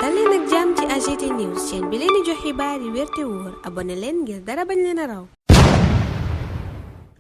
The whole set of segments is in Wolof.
dal leen ak jàmm ci AGT News chaîne bi leen di jox xibaar yi wér te wóor abonné leen ngir dara bañ leen a raw.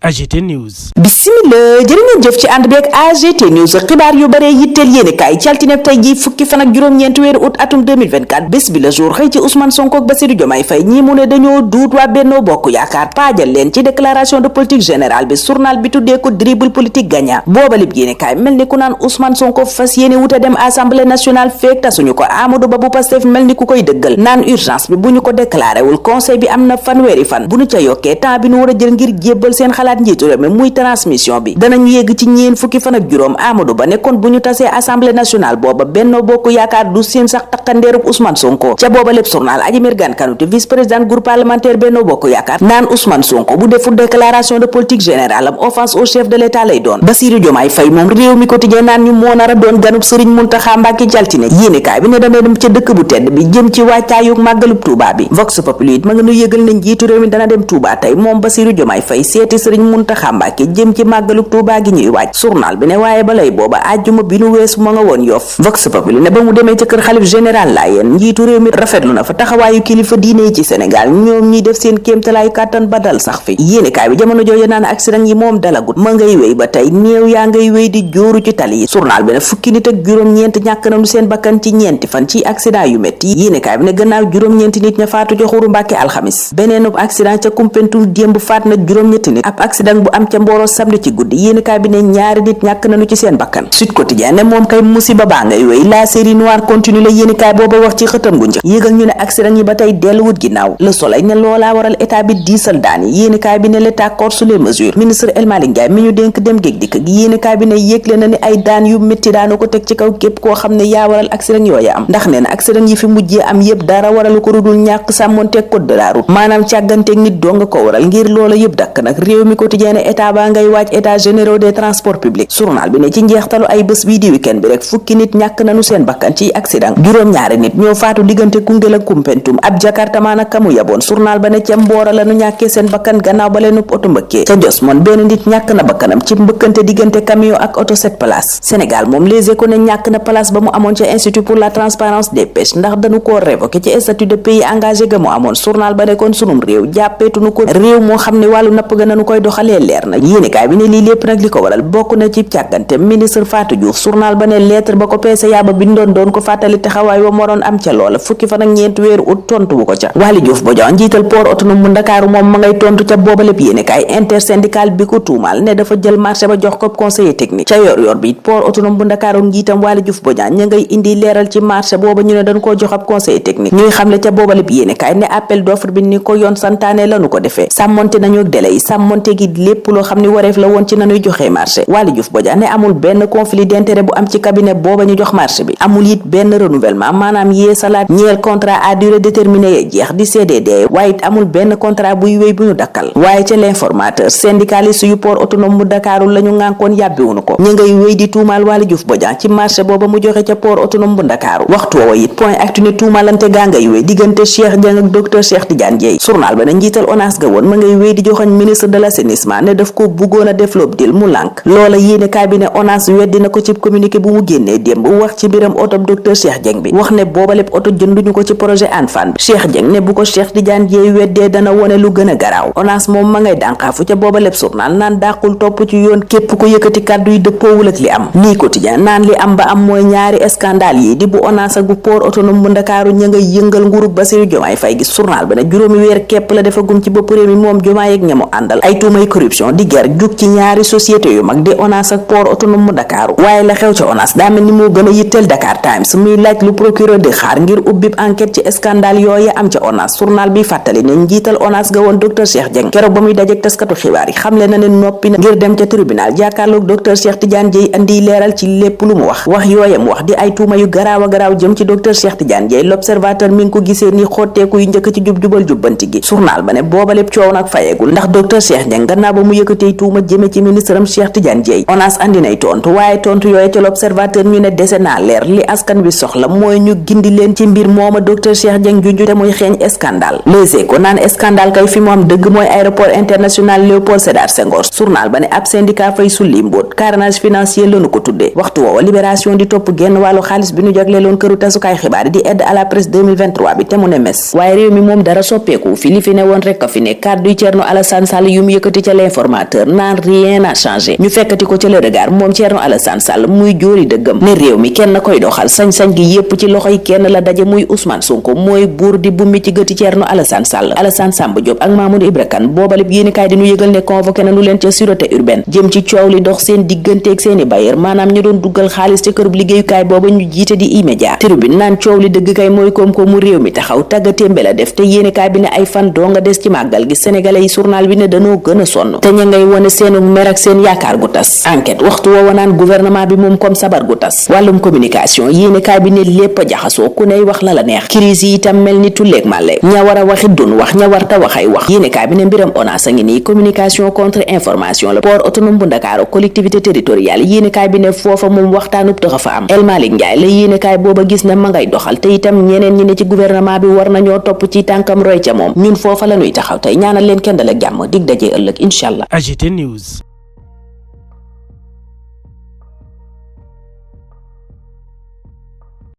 AGT News. Bismillah jërë ngeen jëf ci ànd bi ak AGT News xibaar yu bare yitteel yéene kaay ci altine tey ji fukki fan ak juróom-ñeenti weeru août atum 2024 bés bi la jour xëy ci Ousmane Sonko ak Bassirou Diomaye Faye ñi mu ne dañoo duut waa Benno Bokk Yaakaar paajal leen ci déclaration de politique générale bi journal bi tuddee ko dribble politique gagnant boobalib yéene kaay mel ni ku naan Ousmane Sonko fas yéene wuta dem assemblée nationale feek tasuñu ko Amadou Ba bu Pastef mel ni ku koy dëggal naan urgence bi bu ñu ko déclaré wul conseil bi am na fanweeri fan bu ñu ca yokkee temps bi ñu war a jël ngir jébbal seen xalaat njiitu réew mi muy transmission bi danañu yegg ci ñeen fukki fan ak juróom Amadou Ba nekkoon bu ñu tasee assemblée nationale booba Benno Bokk Yaakaar du seen sax takkandeerub Ousmane Sonko ca booba lépp journal Adjimir Gane Kanouté vice président groupe parlementaire Benno Bokk Yaakaar naan Ousmane Sonko bu deful déclaration de politique générale am offense au chef de l'état lay doon Bassirou Diomaye Faye moom réew mi quotidien naan ñu moo nar a doon ganub Serigne Mountakha Mbacké jaltine yéenekaay bi ne dana dem ca dëkk bu tedd bi jëm ci wàccaayu màggalub Touba bi Vox Populi it ma nga nu yëgal ne njiitu réew mi dana dem Touba tey moom Bassirou Diomaye Faye seeti Serigne Mountakha Mbacké jëm ci màggalub Touba gi ñuy wàcc journal bi ne waaye balay booba àjjuma bi nu weesu ma nga woon Yoff Vox Populi ne ba mu demee ca kër xalif général Layène njiitu réew mi rafetlu na fa taxawaayu kilifa diine yi ci Sénégal ñoom ñi def seen kéemtalaayu kàttan ba dal sax fi yéenekaay bi jamono jooju naan accident yi moom dalagut ma ngay wéy ba tey néew yaa ngay wéy di jóoru ci tali yi journal bi ne fukki nit ak juróom-ñeent ñàkk nañu seen bakkan ci ñeenti fan ci accident yu métti yéenekaay bi ne gannaaw juróom-ñeenti nit ña faatu ca Xuru Mbàkke alxamis beneenub accident ca Koumpentoum démb faat na juróom-ñetti nit ab accident bu am ca Mboro samedi ci guddi yéenekaay bi ne ñaari nit ñàkk nañu ci seen bakkan Sud Quotidien ne moom kay musiba baa ngay wéy la série noire continue la yéenekaay booba wax ci xëtam gu njëkk yégal ñu ne accident yi ba tey delluwut ginnaaw Le Soleil ne loolaa waral état bi diisal daan yi yéenekaay bi ne l'état corse les mesures ministre El Malick Ndiaye mi ñu dénk dem géeg dikk gi yéenekaay bi ne yégle na ni ay daan yu métti daanu ko teg ci kaw képp koo xam ne yaa waral accident yooya am ndax nee na accident yi fi mujjee am yépp dara waralu ko dudul ñàkk sàmmonteeg code de la route maanaam càgganteeg nit doo nga ko waral ngir loola yépp dakk nag réew mi quotidien ne état baa ngay waaj état généraux des transports publics journal bi ne ci njeextalu ay bés bii di week-end bi rek fukki nit ñàkk nañu seen bakkan ci accident juróom-ñaari nit ñoo faatu diggante Koungheul ak Koumpentoum ab jakartamaan ak kamu yaboon journal ba ne ca Mboora la nu ñàkkee seen bakkan gannaaw ba leenu oto mbëkkee ca Josmone benn nit ñàkk na bakkanam ci mbëkkante diggante camion ak oto 7 places Sénégal moom Les Échos ne ñàkk na place ba mu amoon ca institut pour la transparence des pêches ndax dañu koo révoqué ci statut de pays engagé ga mu amoon journal ba ne kon sunum réew jàppeetunu ko réew moo xam ne wàllu napp ga nañu koy doxalee leer na yéenekaay bi ne lii lépp nag li ko waral bokk na ci càggante ministre Fatou Diouf journal ba ne lettre ba ko PCA ba bindoon doon ko fàttali taxawaay wa moroon am ca loola fukki fan ak ñeent weeru ut tontu bu ko ca Waly Diouf Bodian njiital port autonome bu Ndakaaru moom ma ngay tontu ca booba lépp yéenekaay intersyndical bi ko tuumal ne dafa jël marché ba jox ko conseiller technique ca yor bi it port autonome bu Ndakaaru njiitam Waly Diouf Bodian ña ngay indi leeral ci marché booba ñu ne dañ koo jox ab conseiller technique ñuy xamle ca booba lépp yéenekaay ne appel d'offre bi ni ko yoon santaane lanu ko defee sàmmonte nañu ak délai yi sàmmonte gi lépp loo xam ni wareef la woon ci nanuy joxee marché Waly Diouf Bodian ne amul benn conflit d'intérêt bu am ci cabinet booba ñu jox marché bi amul it benn renouvellement maanaam yee salaat ñeel contrat à durée déterminée ya jeex di CDD waaye it amul benn contrat buy wéy bu ñu dakkal waaye ca l'informateur syndicaliste yu port autonome bu Dakaaru la ñu ngànkoon yàbbiwunu ko ñu ngay wéy di tuumaal Waly Diouf Bodian ci marché booba mu joxe ca port autonome bu Dakaaru waxtu woowa it point actu ne tuumaalante gaa ngay wéy diggante Cheikh Dieng ak docteur Cheikh Tidiane Dièye journal ba ne njiital ONAS ga woon ma ngay wéy di joxoñ ministre de l'assainissement ne daf ko bëggoon a def loob dil mu lànk loola yéenekaay bi ne ONAS weddi na ko ci communiqué bu mu génnee démb wax ci mbiram oto docteur Cheikh Dieng bi wax ne booba lépp oto jënduñu ko ci projet Anfan bi Cheikh Dieng ne bu ko Cheikh Tidiane Dièye weddee dana wone lu gën a garaaw ONAS moom ma ngay dànqaafu ca booba lépp journal naan dàqul topp ci yoon képp ko yëkkati kàddu yi dëppoowul ak li am lii quotidien naan li am ba am mooy ñaari scandale yi di bu ONAS ak bu port autonome bu Ndakaaru ña ngay yëngal nguurug Bassirou Diomaye Faye gi journal ba ne juróomi weer képp la defagum ci bopp réew mi moom Diomaye ak ñamu àndal ay tuumay corruption di ger jug ci ñaari société yu mag di ONAS ak port autonome bu Ndakaaru waaye la xew ca ONAS daa mel ni moo gën a yitteel Dakar Times muy laaj lu procureur di xaar ngir ubbib enquête ci scandale yooyu am ca ONAS journal bi fàttali ne njiital ONAS ga woon docteur Cheikh Dieng keroog ba muy dajeek taskatu xibaar yi xamle na ne noppi na ngir dem ca tribunal jàkkaarloog docteur Cheikh Tidiane Dièye andi leeral ci lépp lu mu wax yooyam wax di ay tuuma yu garaaw a garaaw jëm ci docteur Cheikh Tidiane Dièye l'observateur mi ngi ko gisee ni xotteeku yu njëkk ci jubal jubbanti gi journal ba ne booba lépp coow nag fayegul ndax docteur Cheikh Dieng gannaaw ba mu yëkkatee tuuma tuuma jëme ci ministre am Cheikh Tidiane Dièye. ONAS andi nay tontu waaye tontu yooyu ca l'Observateur ñu ne dese naa leer li askan wi soxla mooy ñu gindi leen ci mbir mooma docteur Cheikh Dieng junju te muy xeeñ scandale. Les Échos naan scandale kay fi mu am dëgg mooy aéroport international Léopold Sédar Senghor. journal ba ne ab syndicat fay sulli mbóot carénage financier lañu ko tuddee. waxtu woowa Libération di topp genn wàllu xaalis bi ñu jagleeloon këru tasukaay xibaar di aide à la presse 2023 bi te mu ne mes waaye réew mi moom dara soppeeku fi li fi ne woon rek a fi ne kàddu Thierno Alassane Sall yu mu yëkkati ca l'informateur naan rien n'a changé ñu fekkati ko ca le regard moom Thierno Alassane Sall muy jóori dëggam ne réew mi kenn koy doxal sañ-sañ gi yépp ci loxoy kenn la daje muy Ousmane Sonko mooy buur di bummi ci gëti Thierno Alassane Sall. Alassane Samba Diop ak Mamadou Ibra Kane boobaleb yéenekaay di ñu yëgal ne convoqué nañu leen ca sûreté urbaine jëm ci coow li dox seen digganteeg seeni bailleur maanaam ñu doon duggal xaalis ci kërub liggéeyukaay booba ñu jiite di immédiat tribune naan coow li dëgg kay mooy koom-koomu réew mi taxaw tàggatémbe la def te yéenekaay bi ne ay fan doo nga des ci màggal gi sénégalais yi journal bi ne danoo gën a sonn te ña ngay wone seenu mer ak seen yaakaar gu tas. Enquête waxtu woowa naan gouvernement bi moom comme sabar gu tas wàllum communication yéenekaay bi ne lépp a jaxasoo ku ney wax la la neex crise yi itam mel ni tulleeg màlle ña war a waxi dun wax ña war ta waxay wax yéenekaay bi ne mbiram ONAS a ngi nii communication contre information la port autonome bu Ndakaaru collectivité territoriale yéenekaay bi ne foofa moom waxtaanub tëxa fa am El Malick Ndiaye la yéenekaay booba gis na ma ngay doxal te itam ñeneen ñi ne ci gouvernement bi war nañoo topp ci tànkam roy ca moom ñun foofa la ñuy taxaw tey ñaanal leen kenn dal ak jàmm dig dajee ëllëg incha allah. AGT News.